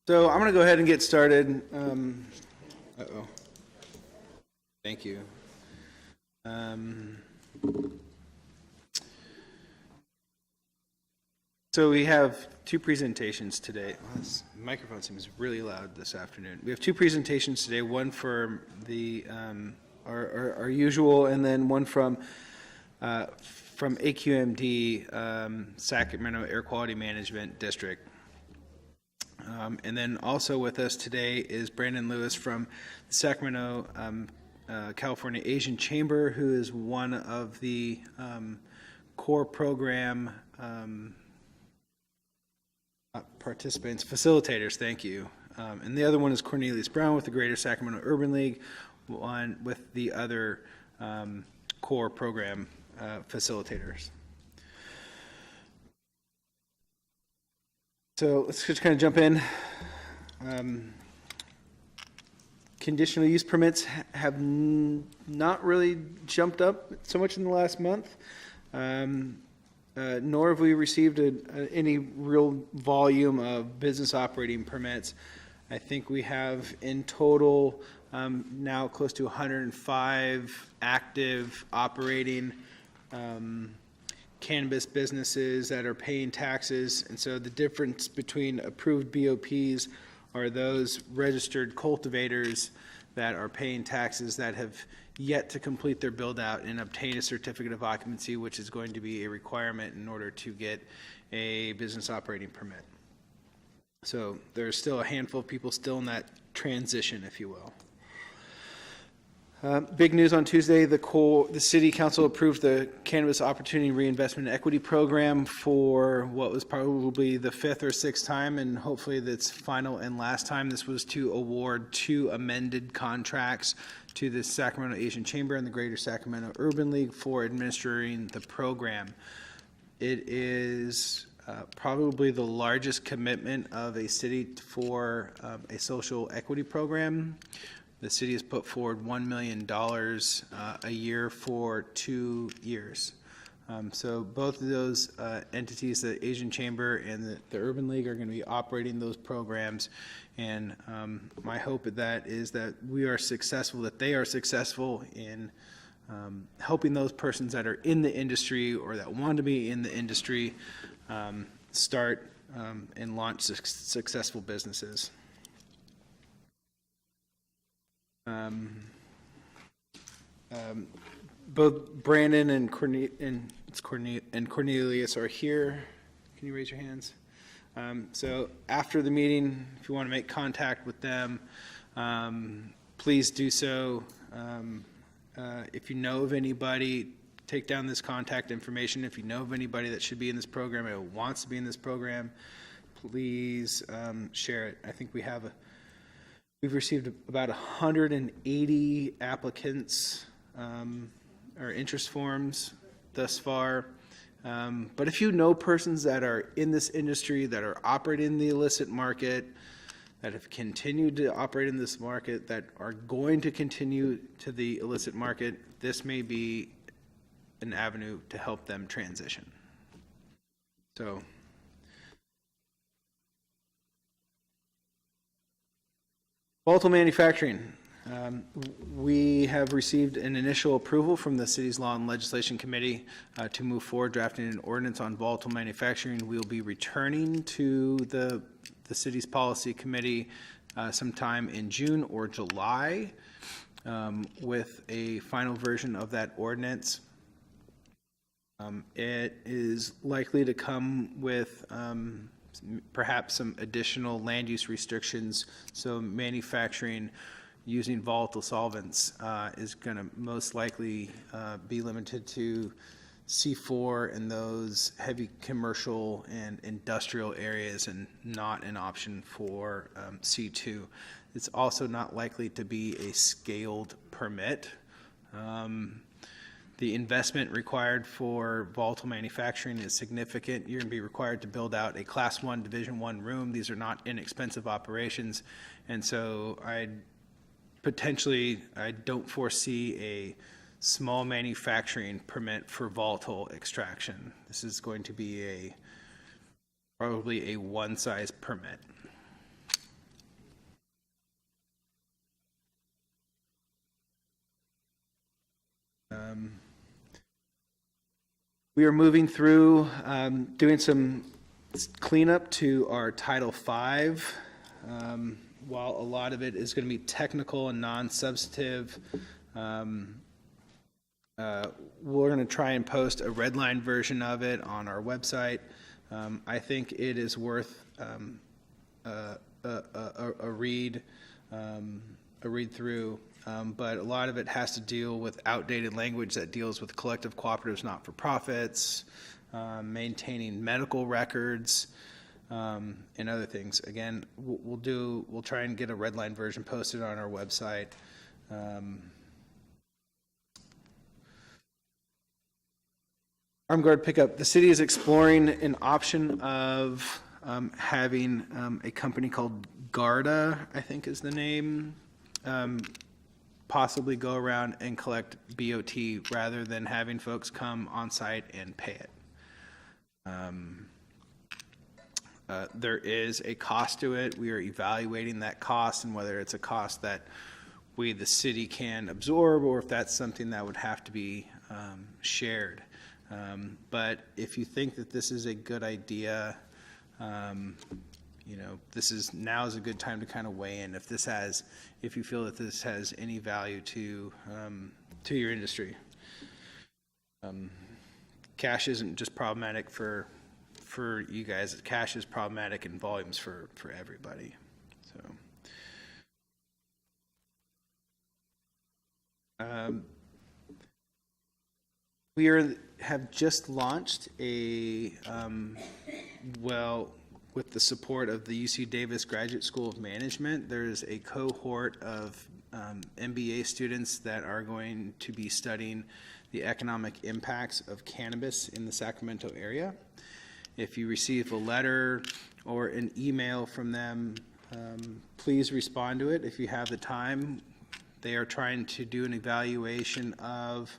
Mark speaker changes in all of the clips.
Speaker 1: So I'm going to go ahead and get started. Uh-oh. Thank you. So we have two presentations today. Oh, this microphone seems really loud this afternoon. We have two presentations today, one for the our usual, and then one from AQMD, Sacramento Air Quality Management District. And then also with us today is Brandon Lewis from the Sacramento, California Asian Chamber, who is one of the core program participants, facilitators, thank you. And the other one is Cornelius Brown with the Greater Sacramento Urban League, one with the other core program facilitators. So let's just kind of jump in. Conditional use permits have not really jumped up so much in the last month, nor have we received any real volume of business operating permits. I think we have in total now close to 105 active operating cannabis businesses that are paying taxes. And so the difference between approved BOPs are those registered cultivators that are paying taxes that have yet to complete their build out and obtain a certificate of occupancy, which is going to be a requirement in order to get a business operating permit. So there's still a handful of people still in that transition, if you will. Big news on Tuesday, the City Council approved the Cannabis Opportunity Reinvestment Equity Program for what was probably the fifth or sixth time, and hopefully that's final and last time. This was to award 2 amended contracts to the Sacramento Asian Chamber and the Greater Sacramento Urban League for administering the program. It is probably the largest commitment of a city for a social equity program. The city has put forward $1 million a year for 2 years. So both of those entities, the Asian Chamber and the Urban League, are going to be operating those programs. And my hope of that is that we are successful, that they are successful in helping those persons that are in the industry or that want to be in the industry start and launch successful businesses. Both Brandon and Cornelius are here. Can you raise your hands? So after the meeting, if you want to make contact with them, please do so. If you know of anybody, take down this contact information. If you know of anybody that should be in this program or wants to be in this program, please share it. I think we've received about 180 applicants or interest forms thus far. But if you know persons that are in this industry, that are operating in the illicit market, that have continued to operate in this market, that are going to continue to the illicit market, this may be an avenue to help them transition. So. Volatile manufacturing. We have received an initial approval from the city's Law and Legislation Committee to move forward drafting an ordinance on volatile manufacturing. We'll be returning to the city's policy committee sometime in June or July with a final version of that ordinance. It is likely to come with perhaps some additional land use restrictions. So manufacturing using volatile solvents is going to most likely be limited to C4 and those heavy commercial and industrial areas, and not an option for C2. It's also not likely to be a scaled permit. The investment required for volatile manufacturing is significant. You're going to be required to build out a Class 1 Division 1 room. These are not inexpensive operations. And so I don't foresee a small manufacturing permit for volatile extraction. This is going to be probably a one-size permit. We are moving through doing some cleanup to our Title V. While a lot of it is going to be technical and non-substantive, we're going to try and post a redline version of it on our website. I think it is worth a read through, but a lot of it has to deal with outdated language that deals with collective cooperatives, not-for-profits, maintaining medical records, and other things. Again, we'll try and get a redline version posted on our website. Armed Guard pickup. The city is exploring an option of having a company called Garda, I think is the name, possibly go around and collect BOT rather than having folks come on site and pay it. There is a cost to it. We are evaluating that cost and whether it's a cost that we, the city, can absorb or if that's something that would have to be shared. But if you think that this is a good idea, now is a good time to kind of weigh in if you feel that this has any value to your industry. Cash isn't just problematic for you guys. Cash is problematic in volumes for everybody. So we have just launched with the support of the UC Davis Graduate School of Management, there's a cohort of MBA students that are going to be studying the economic impacts of cannabis in the Sacramento area. If you receive a letter or an email from them, please respond to it if you have the time. They are trying to do an evaluation of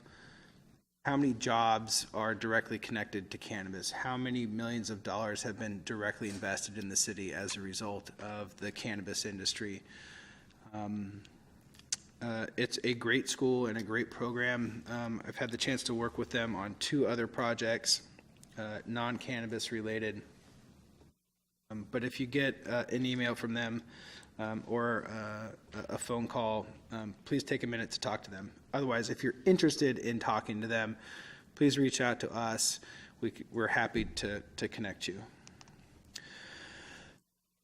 Speaker 1: how many jobs are directly connected to cannabis, how many millions of dollars have been directly invested in the city as a result of the cannabis industry. It's a great school and a great program. I've had the chance to work with them on 2 other projects, non-cannabis related. But if you get an email from them or a phone call, please take a minute to talk to them. Otherwise, if you're interested in talking to them, please reach out to us. We're happy to connect you.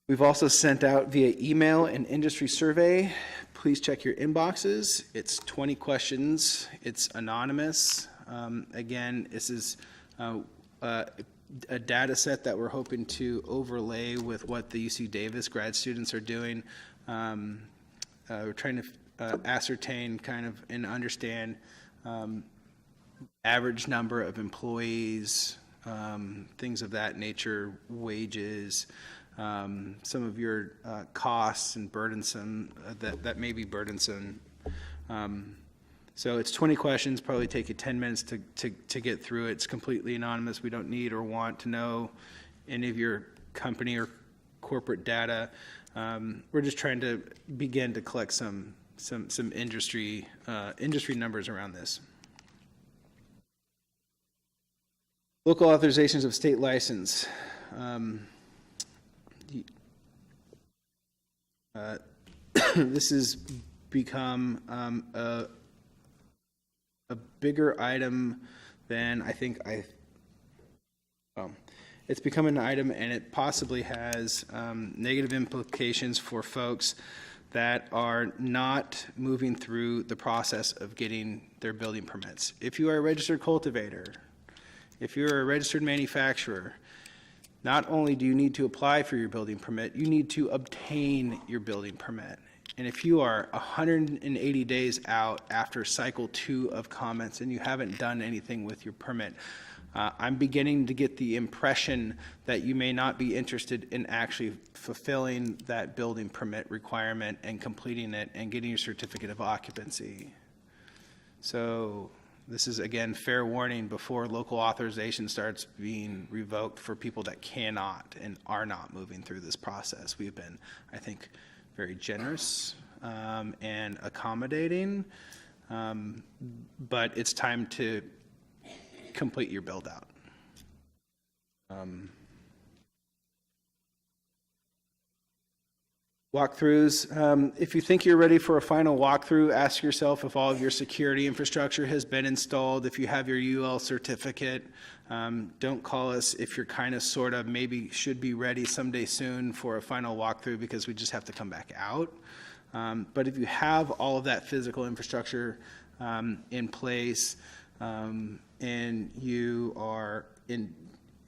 Speaker 1: We've also sent out via email an industry survey. Please check your inboxes. It's 20 questions. It's anonymous. Again, this is a data set that we're hoping to overlay with what the UC Davis grad students are doing. We're trying to ascertain kind of and understand average number of employees, things of that nature, wages, some of your costs and burdensome, that may be burdensome. So it's 20 questions, probably take you 10 minutes to get through it. It's completely anonymous. We don't need or want to know any of your company or corporate data. We're just trying to begin to collect some industry numbers around this. Local authorizations of state license. This has become a bigger item than I think it's become an item, and it possibly has negative implications for folks that are not moving through the process of getting their building permits. If you are a registered cultivator, if you're a registered manufacturer, not only do you need to apply for your building permit, you need to obtain your building permit. And if you are 180 days out after cycle 2 of comments and you haven't done anything with your permit, I'm beginning to get the impression that you may not be interested in actually fulfilling that building permit requirement and completing it and getting your certificate of occupancy. So this is, again, fair warning before local authorization starts being revoked for people that cannot and are not moving through this process. We've been, I think, very generous and accommodating. but it's time to complete your build out. Walkthroughs. If you think you're ready for a final walkthrough, ask yourself if all of your security infrastructure has been installed, if you have your UL certificate. Don't call us if you're kind of, sort of, maybe should be ready someday soon for a final walkthrough, because we just have to come back out. But if you have all of that physical infrastructure in place, and you are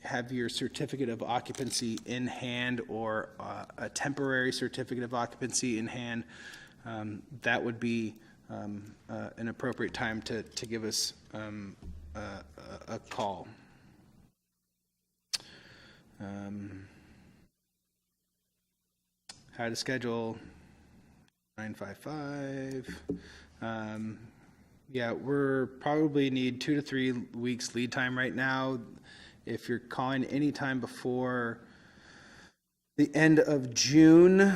Speaker 1: have your certificate of occupancy in hand, or a temporary certificate of occupancy in hand, that would be an appropriate time to give us a call. How to schedule 955. Yeah, we're probably need 2 to 3 weeks lead time right now. If you're calling any time before the end of June,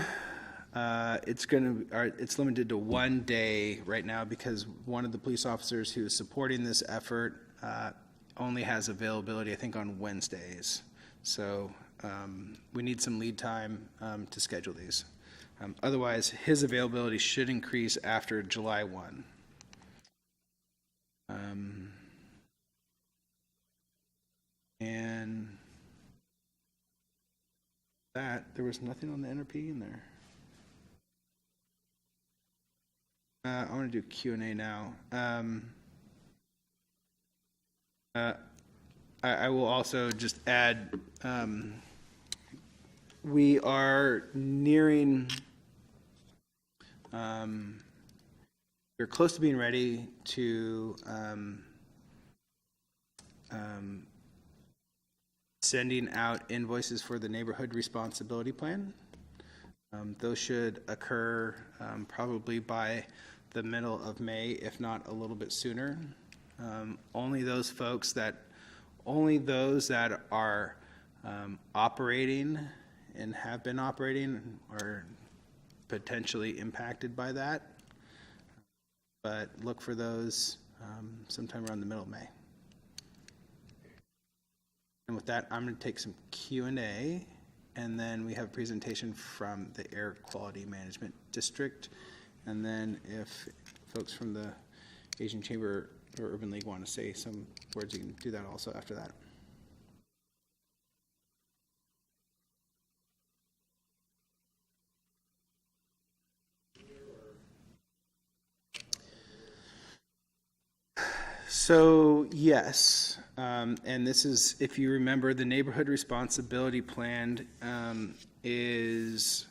Speaker 1: it's limited to 1 day right now, because one of the police officers who is supporting this effort only has availability, I think, on Wednesdays. So we need some lead time to schedule these. Otherwise, his availability should increase after July 1. And that, there was nothing on the NRP in there. I want to do Q&A now. I will also just add, we are nearing, we're close to being ready to sending out invoices for the neighborhood responsibility plan. Those should occur probably by the middle of May, if not a little bit sooner. Only those that are operating and have been operating are potentially impacted by that. But look for those sometime around the middle of May. And with that, I'm going to take some Q&A, and then we have a presentation from the Air Quality Management District. And then if folks from the Asian Chamber or Urban League want to say some words, you can do that also after that. So yes, and this is, if you remember, the neighborhood responsibility plan is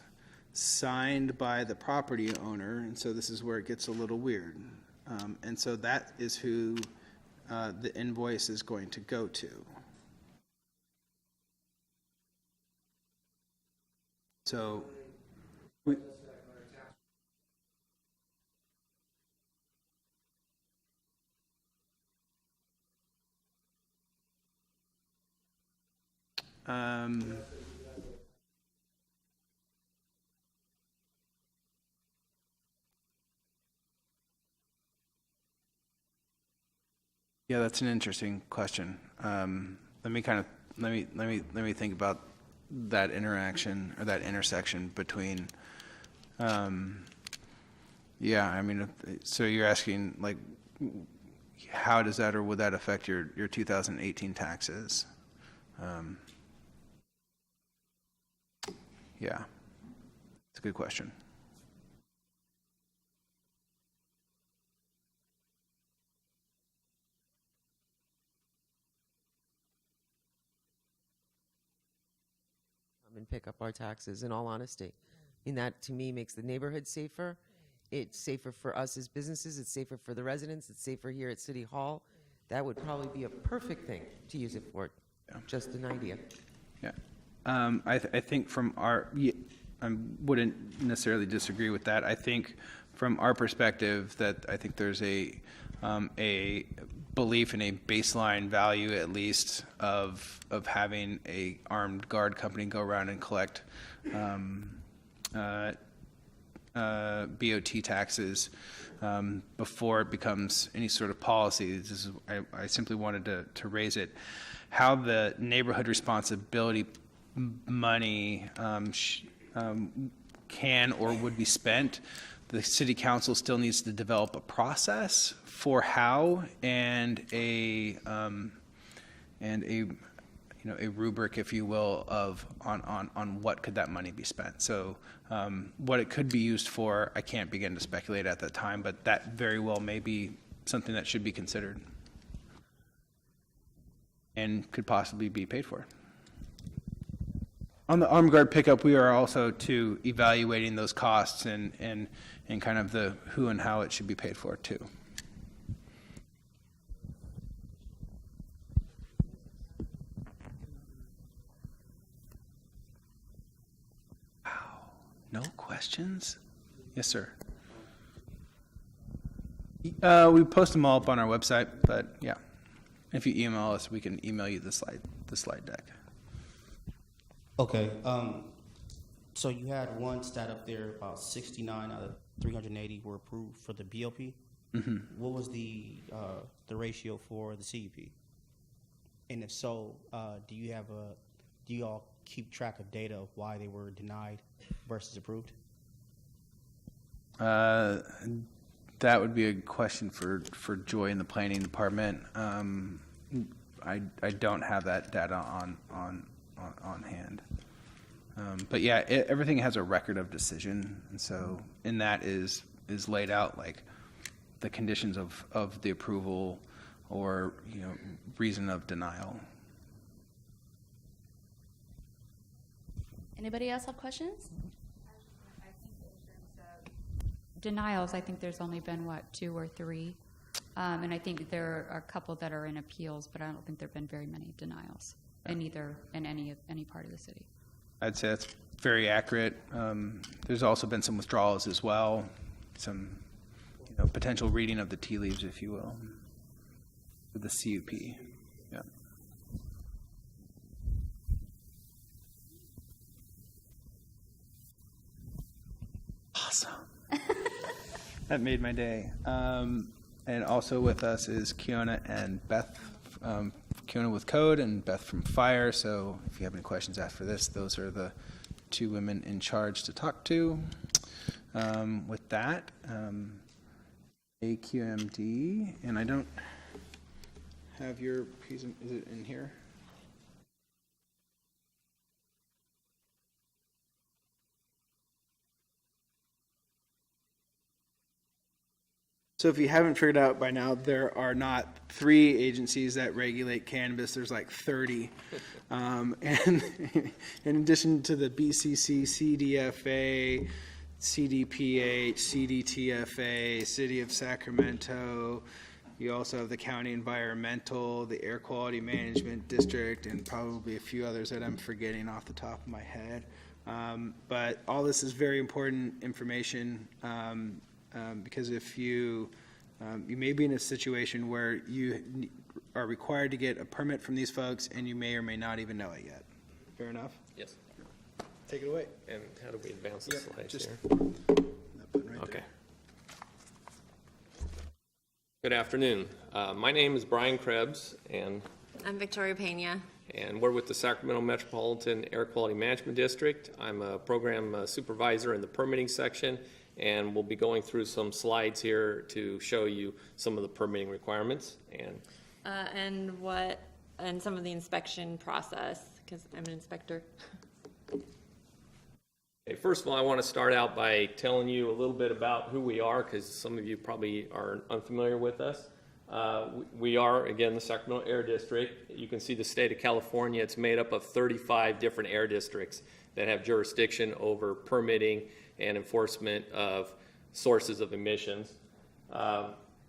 Speaker 1: signed by the property owner, and so this is where it gets a little weird. And so that is who the invoice is going to go to. So we, yeah, that's an interesting question. Let me think about that interaction or that intersection between. Yeah, I mean, so you're asking, like, how does that, or would that affect your 2018 taxes? Yeah, it's a good question.
Speaker 2: And pick up our taxes, in all honesty. I mean, that to me makes the neighborhood safer. It's safer for us as businesses. It's safer for the residents. It's safer here at City Hall. That would probably be a perfect thing to use it for. Yeah. Just an idea.
Speaker 1: Yeah. I think from our, I wouldn't necessarily disagree with that. I think from our perspective that I think there's a belief in a baseline value, at least, of having a armed guard company go around and collect BOT taxes before it becomes any sort of policy. I simply wanted to raise it. How the neighborhood responsibility money can or would be spent, the city council still needs to develop a process for how and a rubric, if you will, of on what could that money be spent. So what it could be used for, I can't begin to speculate at that time, but that very well may be something that should be considered and could possibly be paid for. On the armed guard pickup, we are also too evaluating those costs and kind of the who and how it should be paid for too. Wow, no questions? Yes, sir. We post them all up on our website, but yeah, if you email us, we can email you the slide deck.
Speaker 3: Okay, so you had one stat up there, about 69 out of 380 were approved for the BOP.
Speaker 1: Mm-hmm.
Speaker 3: What was the ratio for the CUP? And if so, do you all keep track of data of why they were denied versus approved?
Speaker 1: That would be a question for Joy in the planning department. I don't have that data on hand. But yeah, everything has a record of decision, and so in that is laid out like the conditions of the approval or reason of denial.
Speaker 4: Anybody else have questions?
Speaker 5: I think in terms of denials, I think there's only been, 2 or 3? And I think there are a couple that are in appeals, but I don't think there have been very many denials in any part of the city.
Speaker 1: I'd say that's very accurate. There's also been some withdrawals as well, some potential reading of the tea leaves, if you will, with the CUP. Yeah. Awesome. That made my day. And also with us is Kiona and Beth. Kiona with Code and Beth from Fire. So if you have any questions after this, those are the 2 women in charge to talk to. With that, AQMD, and I don't have your piece. Is it in here? So if you haven't figured out by now, there are not 3 agencies that regulate cannabis. There's like 30. And in addition to the BCC, CDFA, CDPH, CDTFA, City of Sacramento, you also have the County Environmental, the Air Quality Management District, and probably a few others that I'm forgetting off the top of my head. But all this is very important information. Because if you may be in a situation where you are required to get a permit from these folks and you may or may not even know it yet. Fair enough?
Speaker 6: Yes.
Speaker 1: Take it away.
Speaker 6: And how do we advance the slides
Speaker 1: Just
Speaker 6: here?
Speaker 1: that button right
Speaker 6: Okay.
Speaker 1: there.
Speaker 6: Good afternoon. My name is Brian Krebs, and
Speaker 7: I'm Victoria Pena.
Speaker 6: we're with the Sacramento Metropolitan Air Quality Management District. I'm a program supervisor in the permitting section, and we'll be going through some slides here to show you some of the permitting requirements
Speaker 7: And some of the inspection process, because I'm an inspector.
Speaker 6: Okay, first of all, I want to start out by telling you a little bit about who we are, because some of you probably are unfamiliar with us. We are, again, the Sacramento Air District. You can see the state of California. It's made up of 35 different air districts that have jurisdiction over permitting and enforcement of sources of emissions.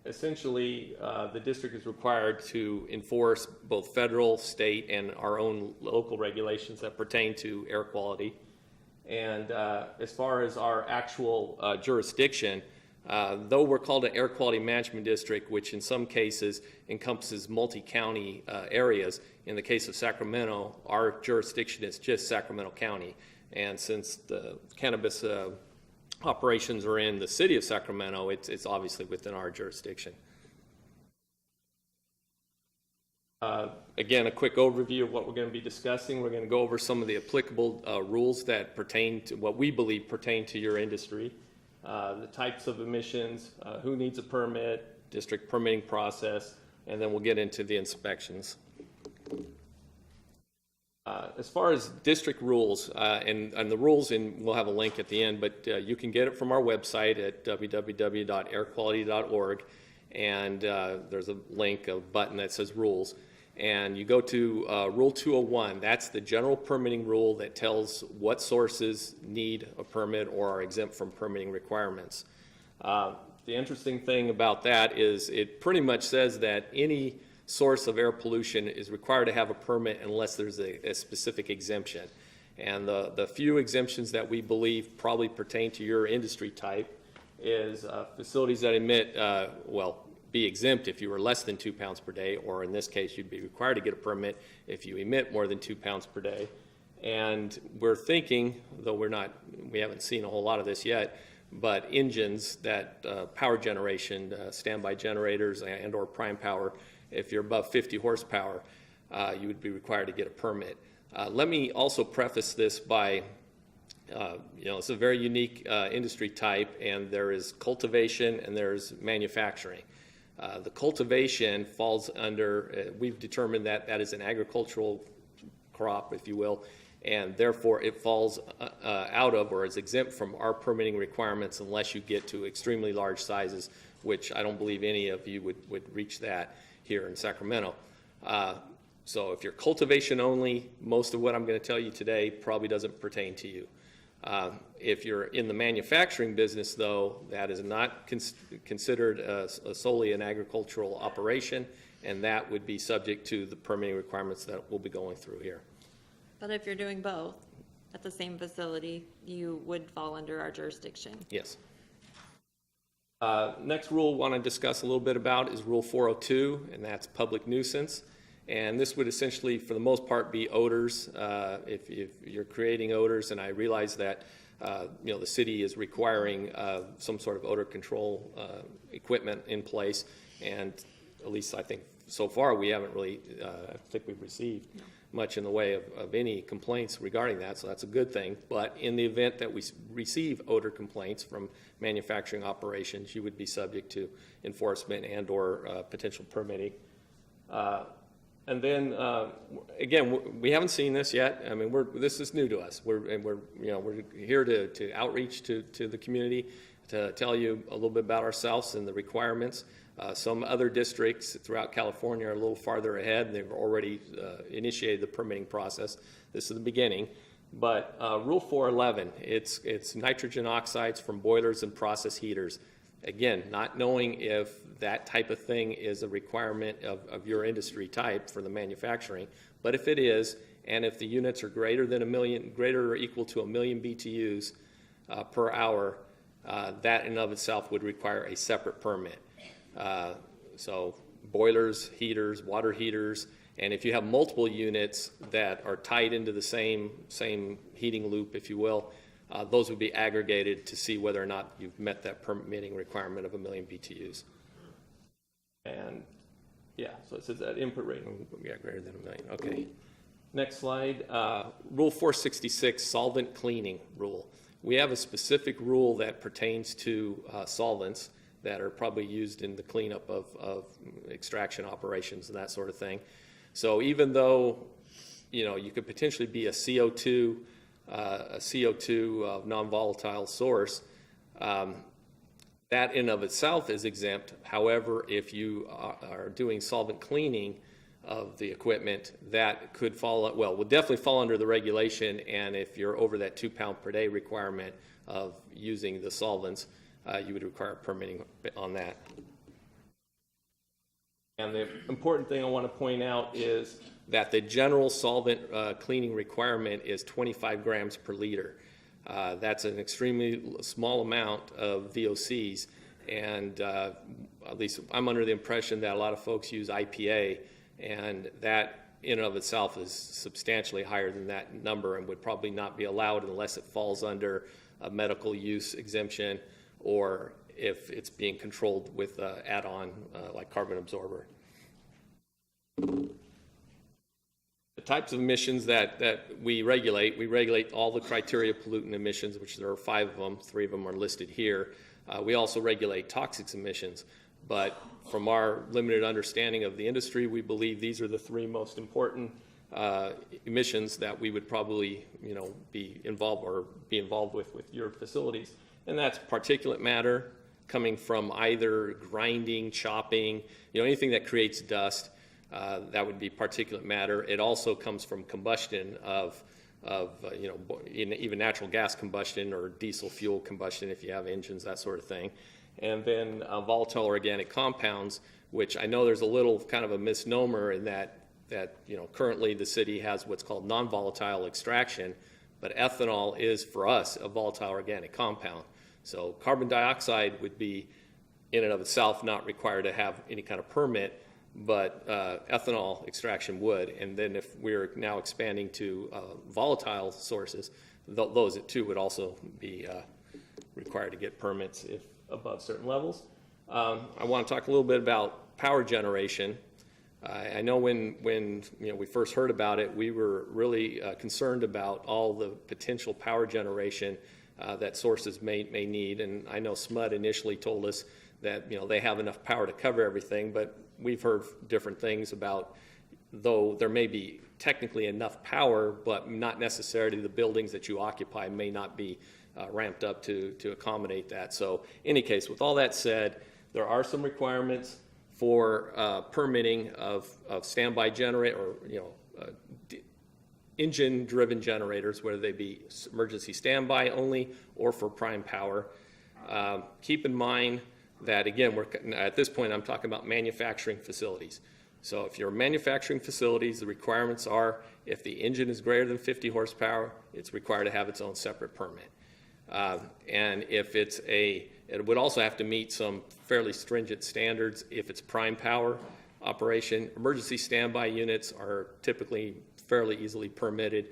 Speaker 6: Essentially, the district is required to enforce both federal, state, and our own local regulations that pertain to air quality. And as far as our actual jurisdiction, though we're called an air quality management district, which in some cases encompasses multi-county areas, in the case of Sacramento, our jurisdiction is just Sacramento County. And since the cannabis operations are in the city of Sacramento, it's obviously within our jurisdiction. Again, a quick overview of what we're going to be discussing. We're going to go over some of the applicable rules that pertain to what we believe pertain to your industry, the types of emissions, who needs a permit, district permitting process, and then we'll get into the inspections. As far as district rules, and the rules, and we'll have a link at the end, but you can get it from our website at www.airquality.org, and there's a link, a button that says rules, and you go to Rule 201. That's the general permitting rule that tells what sources need a permit or are exempt from permitting requirements. The interesting thing about that is it pretty much says that any source of air pollution is required to have a permit unless there's a specific exemption. And the few exemptions that we believe probably pertain to your industry type is facilities that emit, be exempt if you were less than 2 pounds per day, or in this case, you'd be required to get a permit if you emit more than 2 pounds per day. And we're thinking, though we haven't seen a whole lot of this yet, but engines that power generation, standby generators and or prime power, if you're above 50 horsepower, you would be required to get a permit. Let me also preface this by, it's a very unique industry type, and there is cultivation and there's manufacturing. The cultivation falls under, we've determined that that is an agricultural crop, if you will, and therefore it falls out of or is exempt from our permitting requirements unless you get to extremely large sizes, which I don't believe any of you would reach that here in Sacramento. So if you're cultivation only, most of what I'm going to tell you today probably doesn't pertain to you. If you're in the manufacturing business, though, that is not considered solely an agricultural operation, and that would be subject to the permitting requirements that we'll be going through here.
Speaker 7: But if you're doing both at the same facility, you would fall under our jurisdiction.
Speaker 6: Yes. Next rule I want to discuss a little bit about is Rule 402, and that's public nuisance. And this would essentially, for the most part, be odors. If you're creating odors, and I realize that the city is requiring some sort of odor control equipment in place, and at least I think so far we haven't really, I think we've received much in the way of any complaints regarding that, so that's a good thing. But in the event that we receive odor complaints from manufacturing operations, you would be subject to enforcement and or potential permitting. And then, again, we haven't seen this yet. I mean, this is new to us. We're here to outreach to the community, to tell you a little bit about ourselves and the requirements. Some other districts throughout California are a little farther ahead, and they've already initiated the permitting process. This is the beginning. But Rule 411, it's nitrogen oxides from boilers and process heaters. Again, not knowing if that type of thing is a requirement of your industry type for the manufacturing, but if it is, and if the units are greater or equal to 1 million BTUs per hour, that in and of itself would require a separate permit. So boilers, heaters, water heaters, and if you have multiple units that are tied into the same heating loop, if you will, those would be aggregated to see whether or not you've met that permitting requirement of 1 million BTUs. And yeah, so it says that input rate, greater than 1 million. Okay. Next slide. Rule 466, solvent cleaning rule. We have a specific rule that pertains to solvents that are probably used in the cleanup of extraction operations and that sort of thing. So even though, you could potentially be a CO2 non-volatile source, that in of itself is exempt. However, if you are doing solvent cleaning of the equipment, that could would definitely fall under the regulation, and if you're over that 2 pound per day requirement of using the solvents, you would require permitting on that. And the important thing I want to point out is that the general solvent cleaning requirement is 25 grams per liter. That's an extremely small amount of VOCs, and at least I'm under the impression that a lot of folks use IPA, and that in and of itself is substantially higher than that number and would probably not be allowed unless it falls under a medical use exemption or if it's being controlled with add-on like carbon absorber. The types of emissions that we regulate all the criteria pollutant emissions, which there are 5 of them, 3 of them are listed here. We also regulate toxics emissions, but from our limited understanding of the industry, we believe these are the 3 most important emissions that we would probably, be involved with your facilities. And that's particulate matter coming from either grinding, chopping, anything that creates dust. That would be particulate matter. It also comes from combustion of even natural gas combustion or diesel fuel combustion if you have engines, that sort of thing. And then volatile organic compounds, which I know there's a little kind of a misnomer in that currently the city has what's called non-volatile extraction, but ethanol is for us a volatile organic compound. So carbon dioxide would be in and of itself not required to have any kind of permit, but ethanol extraction would. And then if we're now expanding to volatile sources, those too would also be required to get permits if above certain levels. I want to talk a little bit about power generation. I know when we first heard about it, we were really concerned about all the potential power generation that sources may need. And I know SMUD initially told us that they have enough power to cover everything, but we've heard different things about, though there may be technically enough power, but not necessarily the buildings that you occupy may not be ramped up to accommodate that. So in any case, with all that said, there are some requirements for permitting of standby generator or engine-driven generators, whether they be emergency standby only or for prime power. Keep in mind that, again, at this point I'm talking about manufacturing facilities. So if you're manufacturing facilities, the requirements are if the engine is greater than 50 horsepower, it's required to have its own separate permit. And if it would also have to meet some fairly stringent standards if it's prime power operation. Emergency standby units are typically fairly easily permitted.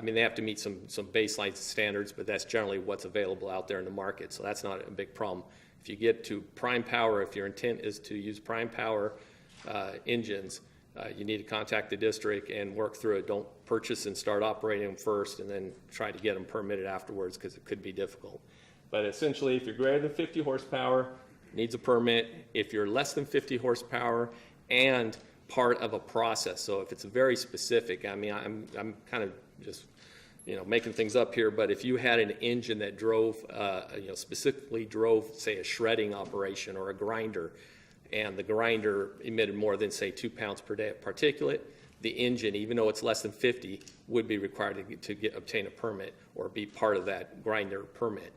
Speaker 6: They have to meet some baseline standards, but that's generally what's available out there in the market, so that's not a big problem. If you get to prime power, if your intent is to use prime power engines, you need to contact the district and work through it. Don't purchase and start operating them first and then try to get them permitted afterwards, because it could be difficult. But essentially, if you're greater than 50 horsepower, needs a permit. If you're less than 50 horsepower and part of a process, so if it's very specific, I'm kind of just making things up here, but if you had an engine that drove, specifically drove, say, a shredding operation or a grinder, and the grinder emitted more than, say, 2 pounds per day of particulate, the engine, even though it's less than 50, would be required to obtain a permit or be part of that grinder permit.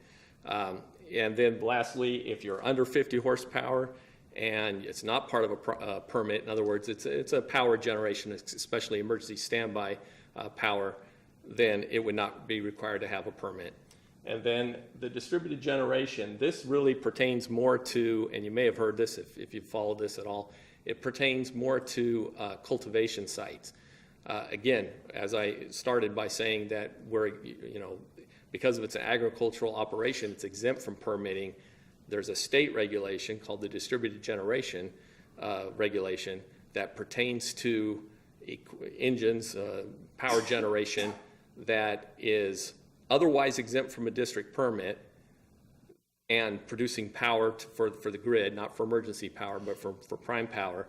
Speaker 6: And then lastly, if you're under 50 horsepower and it's not part of a permit, in other words, it's a power generation, especially emergency standby power, then it would not be required to have a permit. And then the distributed generation, this really pertains more to, and you may have heard this if you've followed this at all, it pertains more to cultivation sites. Again, as I started by saying that because of its an agricultural operation, it's exempt from permitting. There's a state regulation called the distributed generation regulation that pertains to engines, power generation, that is otherwise exempt from a district permit and producing power for the grid, not for emergency power, but for prime power.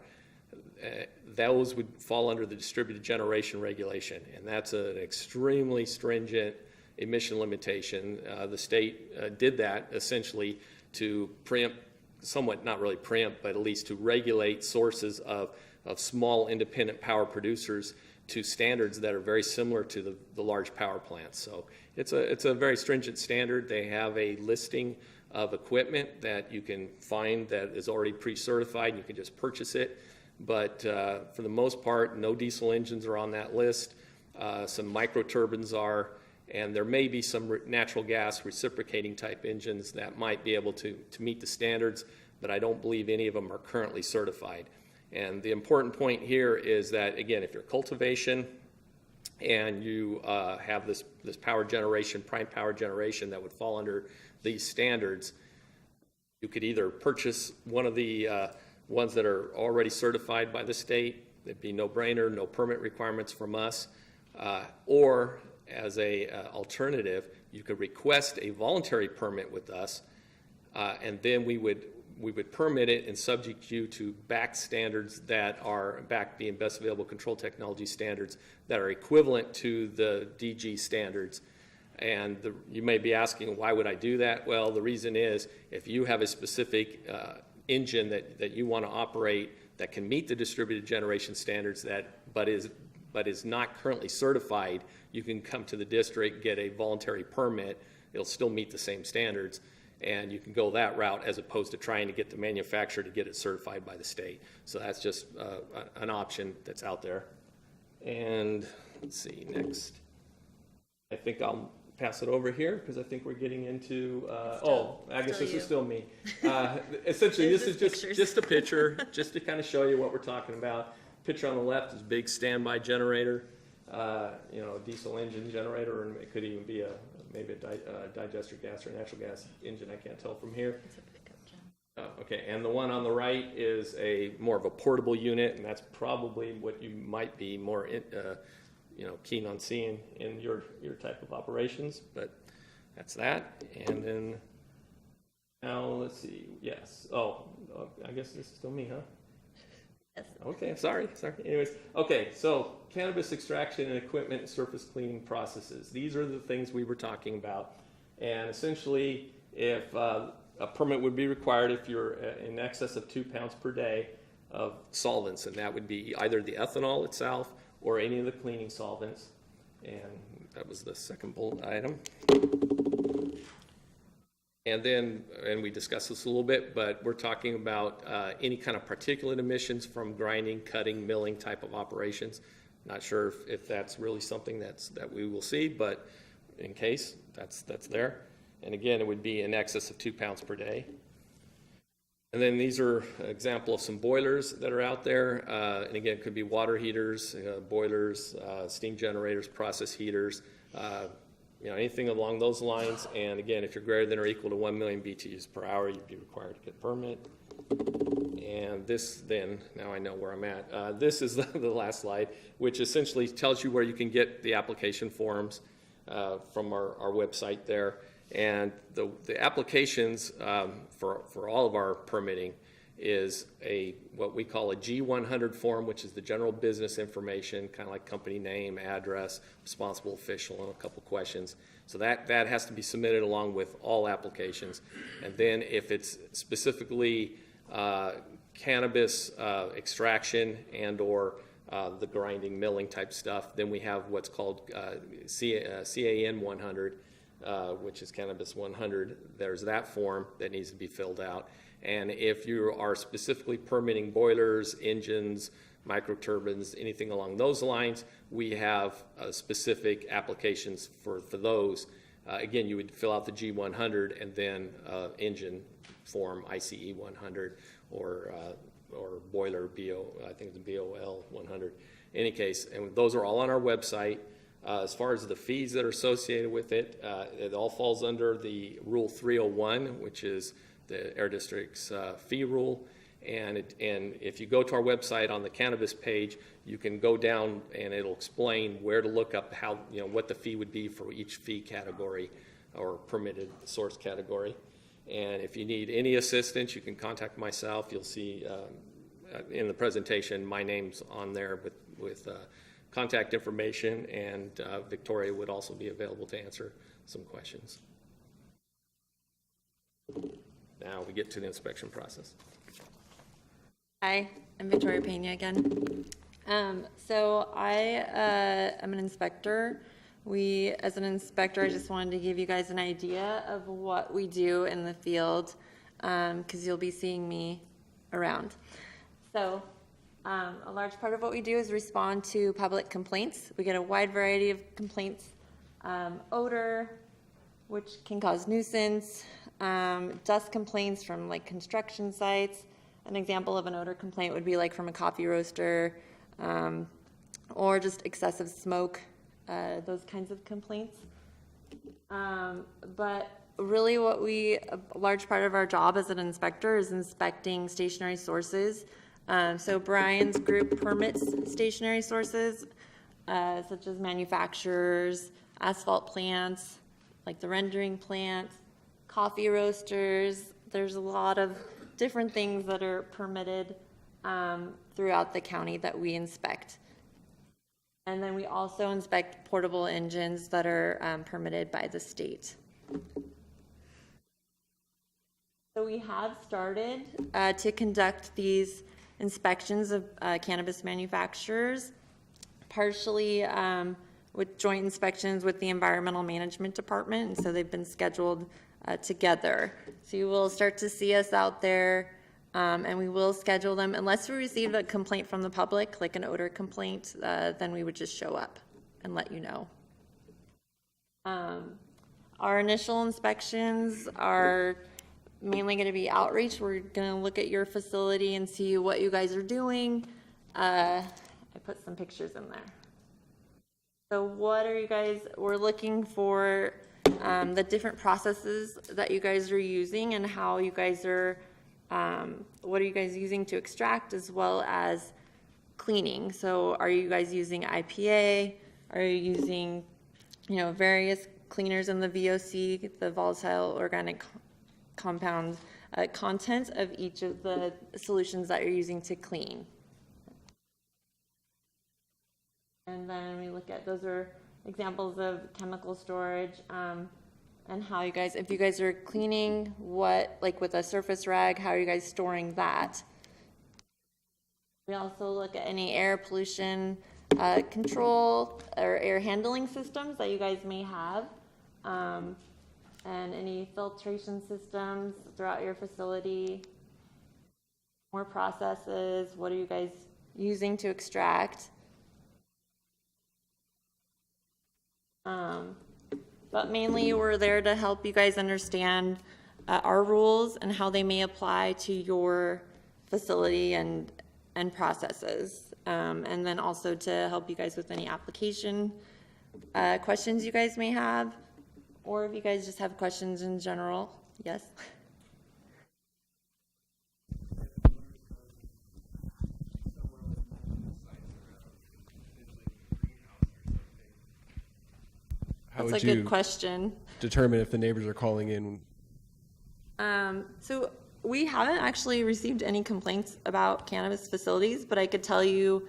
Speaker 6: Those would fall under the distributed generation regulation, and that's an extremely stringent emission limitation. The state did that essentially to preempt, somewhat not really preempt, but at least to regulate sources of small independent power producers to standards that are very similar to the large power plants. So it's a very stringent standard. They have a listing of equipment that you can find that is already pre-certified, and you can just purchase it. But for the most part, no diesel engines are on that list. Some microturbines are, and there may be some natural gas reciprocating type engines that might be able to meet the standards, but I don't believe any of them are currently certified. And the important point here is that, again, if you're cultivation and you have this power generation, prime power generation that would fall under these standards, you could either purchase one of the ones that are already certified by the state. It'd be no-brainer, no permit requirements from us. Or as a alternative, you could request a voluntary permit with us, and then we would permit it and subject you to back standards that are, back being best available control technology standards that are equivalent to the DG standards. And you may be asking, why would I do that? Well, the reason is, if you have a specific engine that you want to operate that can meet the distributed generation standards but is not currently certified, you can come to the district, get a voluntary permit. It'll still meet the same standards, and you can go that route as opposed to trying to get the manufacturer to get it certified by the state. So that's just an option that's out there. And let's see, next. I think I'll pass it over here because I think we're getting into, I guess this is still me. Essentially, this is just a picture, just to kind of show you what we're talking about. Picture on the left is a big standby generator, a diesel engine generator, or it could even be maybe a digester gas or a natural gas engine. I can't tell from here.
Speaker 7: It's a pickup, John.
Speaker 6: Okay, and the one on the right is more of a portable unit, and that's probably what you might be more keen on seeing in your type of operations. But that's that. And then now let's see. Yes. I guess this is still me, huh?
Speaker 7: Yes.
Speaker 6: Okay, sorry. Anyways, okay, so cannabis extraction and equipment and surface cleaning processes. These are the things we were talking about. And essentially, if a permit would be required if you're in excess of 2 pounds per day of solvents, and that would be either the ethanol itself or any of the cleaning solvents. And that was the second bullet item. And we discussed this a little bit, but we're talking about any kind of particulate emissions from grinding, cutting, milling type of operations. Not sure if that's really something that we will see, but in case, that's there. And again, it would be in excess of 2 pounds per day. And then these are an example of some boilers that are out there. And again, it could be water heaters, boilers, steam generators, process heaters, anything along those lines. And again, if you're greater than or equal to 1 million BTUs per hour, you'd be required to get a permit. And this then, now I know where I'm at. This is the last slide, which essentially tells you where you can get the application forms from our website there. And the applications for all of our permitting is what we call a G100 form, which is the general business information, kind of like company name, address, responsible official, and a couple questions. So that has to be submitted along with all applications. And then if it's specifically cannabis extraction and or the grinding, milling type stuff, then we have what's called CAN 100, which is Cannabis 100. There's that form that needs to be filled out. And if you are specifically permitting boilers, engines, microturbines, anything along those lines, we have specific applications for those. Again, you would fill out the G100 and then engine form ICE 100 or boiler I think the BOL 100. In any case, and those are all on our website. As far as the fees that are associated with it, it all falls under the Rule 301, which is the Air District's fee rule. And if you go to our website on the cannabis page, you can go down and it'll explain where to look up what the fee would be for each fee category or permitted source category. And if you need any assistance, you can contact myself. You'll see in the presentation my name's on there with contact information, and Victoria would also be available to answer some questions. Now we get to the inspection process.
Speaker 7: Hi, I'm Victoria Pena again. So I am an inspector. As an inspector, I just wanted to give you guys an idea of what we do in the field, because you'll be seeing me around. So a large part of what we do is respond to public complaints. We get a wide variety of complaints, odor, which can cause nuisance, dust complaints from like construction sites, an example of an odor complaint would be like from a coffee roaster, or just excessive smoke, those kinds of complaints. But really a large part of our job as an inspector is inspecting stationary sources. So Brian's group permits stationary sources, such as manufacturers, asphalt plants, like the rendering plants, coffee roasters. There's a lot of different things that are permitted throughout the county that we inspect. And then we also inspect portable engines that are permitted by the state. So we have started to conduct these inspections of cannabis manufacturers, partially with joint inspections with the Environmental Management Department, and so they've been scheduled together. So you will start to see us out there, and we will schedule them. Unless we receive a complaint from the public, like an odor complaint, then we would just show up and let you know. Our initial inspections are mainly going to be outreach. We're going to look at your facility and see what you guys are doing. I put some pictures in there. So what are you guys, we're looking for the different processes that you guys are using and how you guys are, what are you guys using to extract as well as cleaning. So are you guys using IPA? Are you using, various cleaners in the VOC, the volatile organic compound content of each of the solutions that you're using to clean. And then we look at, those are examples of chemical storage, and how you guys, if you guys are cleaning, what, like with a surface rag, how are you guys storing that? We also look at any air pollution control or air handling systems that you guys may have, and any filtration systems throughout your facility. More processes, what are you guys using to extract? But mainly we're there to help you guys understand our rules and how they may apply to your facility and processes. And then also to help you guys with any application questions you guys may have, or if you guys just have questions in general. Yes?
Speaker 4: How
Speaker 7: That's
Speaker 4: would
Speaker 7: a
Speaker 4: you
Speaker 7: good question.
Speaker 4: determine if the neighbors are calling in?
Speaker 7: So we haven't actually received any complaints about cannabis facilities, but I could tell you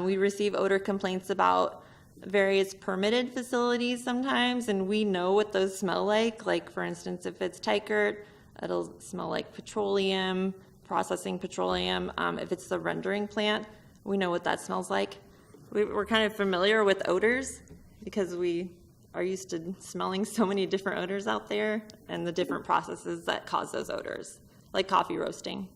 Speaker 7: we receive odor complaints about various permitted facilities sometimes, and we know what those smell like. Like, for instance, if it's Tykert, it'll smell like petroleum, processing petroleum. If it's the rendering plant, we know what that smells like. We're kind of familiar with odors because we are used to smelling so many different odors out there and the different processes that cause those odors, like coffee roasting.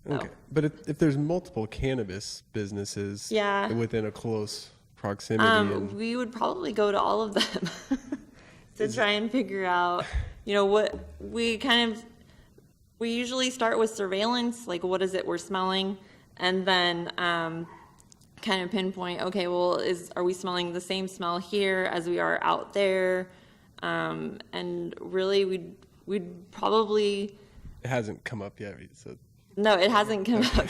Speaker 4: Okay, but if there's multiple cannabis businesses
Speaker 7: Yeah.
Speaker 4: within a close proximity, and
Speaker 7: We would probably go to all of them to try and figure out, what we usually start with surveillance, like what is it we're smelling, and then kind of pinpoint, okay, well, are we smelling the same smell here as we are out there? And really, we'd probably.
Speaker 4: it hasn't come up yet. So
Speaker 7: No, it hasn't come up.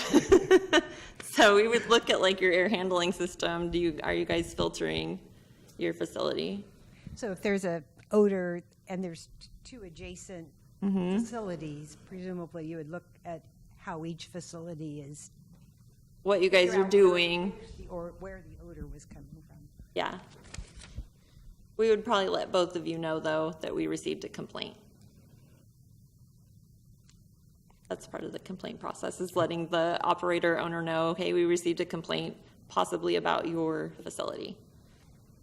Speaker 7: So we would look at like your air handling system. Are you guys filtering your facility?
Speaker 8: So if there's a odor and there's two adjacent facilities, presumably you would look at how each facility is.
Speaker 7: What you guys are doing?
Speaker 8: Or where the odor was coming from.
Speaker 7: Yeah. We would probably let both of you know, though, that we received a complaint. That's part of the complaint process, is letting the operator owner know, hey, we received a complaint possibly about your facility.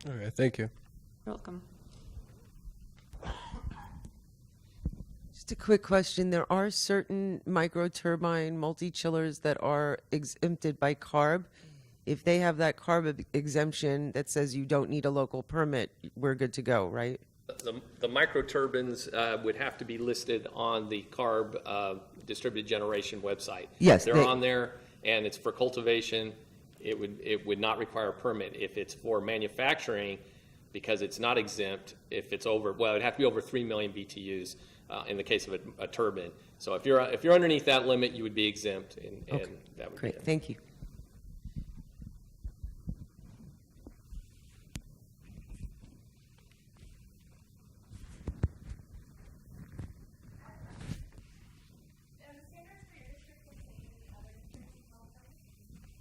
Speaker 4: okay, thank you.
Speaker 7: You're welcome.
Speaker 2: Just a quick question. There are certain micro-turbine multi-chillers that are exempted by CARB. If they have that CARB exemption that says you don't need a local permit, we're good to go, right?
Speaker 6: The microturbines would have to be listed on the CARB distributed generation website.
Speaker 2: Yes,
Speaker 6: They're
Speaker 2: they-
Speaker 6: on there, and it's for cultivation. It would not require a permit. If it's for manufacturing, because it's not exempt, if it's over, well, it'd have to be over 3 million BTUs in the case of a turbine. So if you're underneath that limit, you would be exempt, and that would be
Speaker 2: Great,
Speaker 6: it.
Speaker 2: thank you.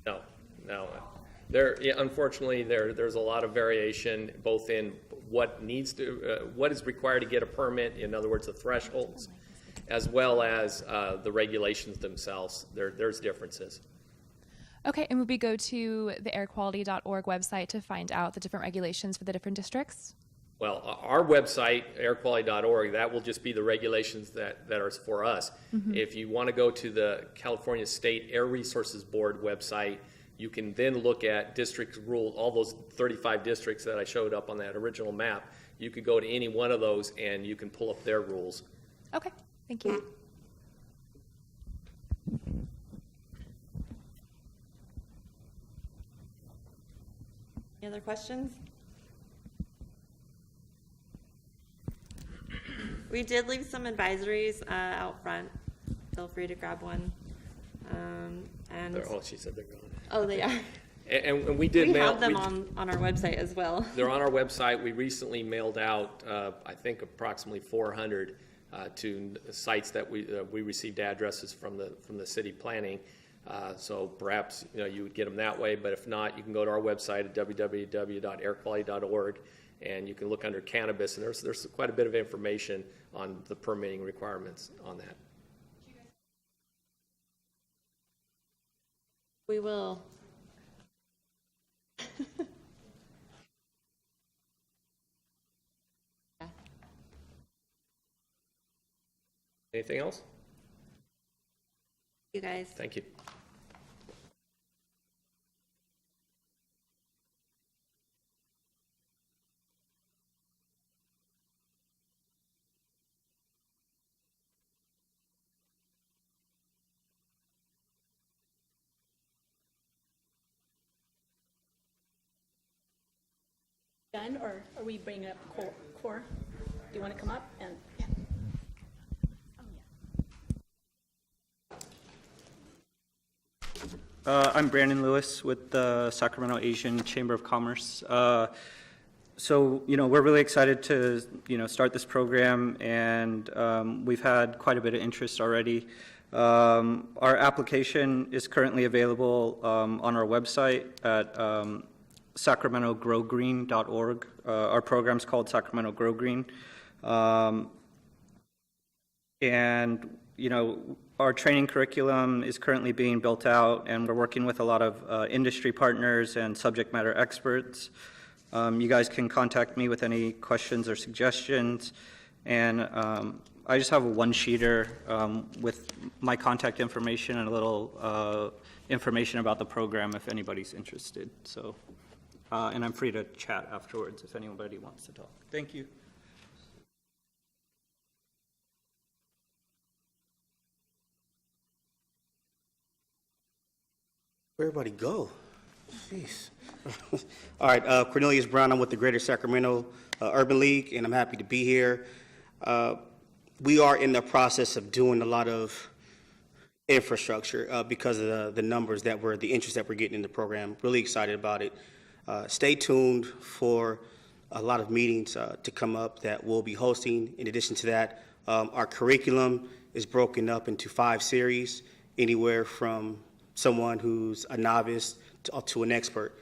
Speaker 6: No, no. Unfortunately, there's a lot of variation both in what is required to get a permit, in other words, the thresholds, as well as the regulations themselves. There's differences.
Speaker 9: Okay, and would we go to the airquality.org website to find out the different regulations for the different districts?
Speaker 6: Well, our website, airquality.org, that will just be the regulations that are for us. If you want to go to the California State Air Resources Board website, you can then look at district rule, all those 35 districts that I showed up on that original map. You could go to any one of those and you can pull up their rules.
Speaker 9: Okay, thank you.
Speaker 7: Any other questions? We did leave some advisories out front. Feel free to grab one. And
Speaker 6: Oh, she said they're gone.
Speaker 7: oh, they are.
Speaker 6: And we did
Speaker 7: We
Speaker 6: mail.
Speaker 7: have them on our website as well.
Speaker 6: They're on our website. We recently mailed out, I think, approximately 400 to sites that we received addresses from the city planning. So perhaps you would get them that way. But if not, you can go to our website at www.airquality.org, and you can look under cannabis. And there's quite a bit of information on the permitting requirements on that.
Speaker 7: We will. Yeah.
Speaker 6: Anything else?
Speaker 7: You guys.
Speaker 6: Thank you.
Speaker 10: Done, or are we bringing up core? Do you want to come up and? Yeah.
Speaker 3: I'm Brandon Lewis with the Sacramento Asian Chamber of Commerce. So, we're really excited to, start this program, and we've had quite a bit of interest already. Our application is currently available on our website at sacramentogrowgreen.org. Our program's called Sacramento Grow Green. And, our training curriculum is currently being built out, and we're working with a lot of industry partners and subject matter experts. You guys can contact me with any questions or suggestions. And I just have a one-sheeter with my contact information and a little information about the program if anybody's interested. So, and I'm free to chat afterwards if anybody wants to talk. Thank you.
Speaker 11: Where everybody go? Jeez. All right, Cornelius Brown. I'm with the Greater Sacramento Urban League, and I'm happy to be here. We are in the process of doing a lot of infrastructure because of the numbers the interest that we're getting in the program. Really excited about it. Stay tuned for a lot of meetings to come up that we'll be hosting. In addition to that, our curriculum is broken up into 5 series, anywhere from someone who's a novice to an expert.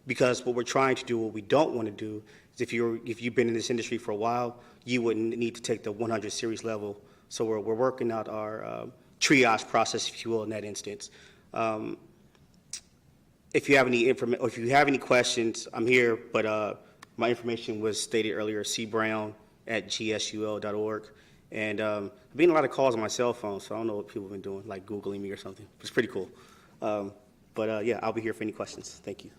Speaker 11: Because what we're trying to do, what we don't want to do, is if you've been in this industry for a while, you wouldn't need to take the 100 series level. So we're working out our triage process, if you will, in that instance. If you have any questions, I'm here. But my information was stated earlier: cbrown@gsul.org. And I've been a lot of calls on my cell phone, so I don't know what people have been doing, like Googling me or something. It's pretty cool. But yeah, I'll be here for any questions. Thank you.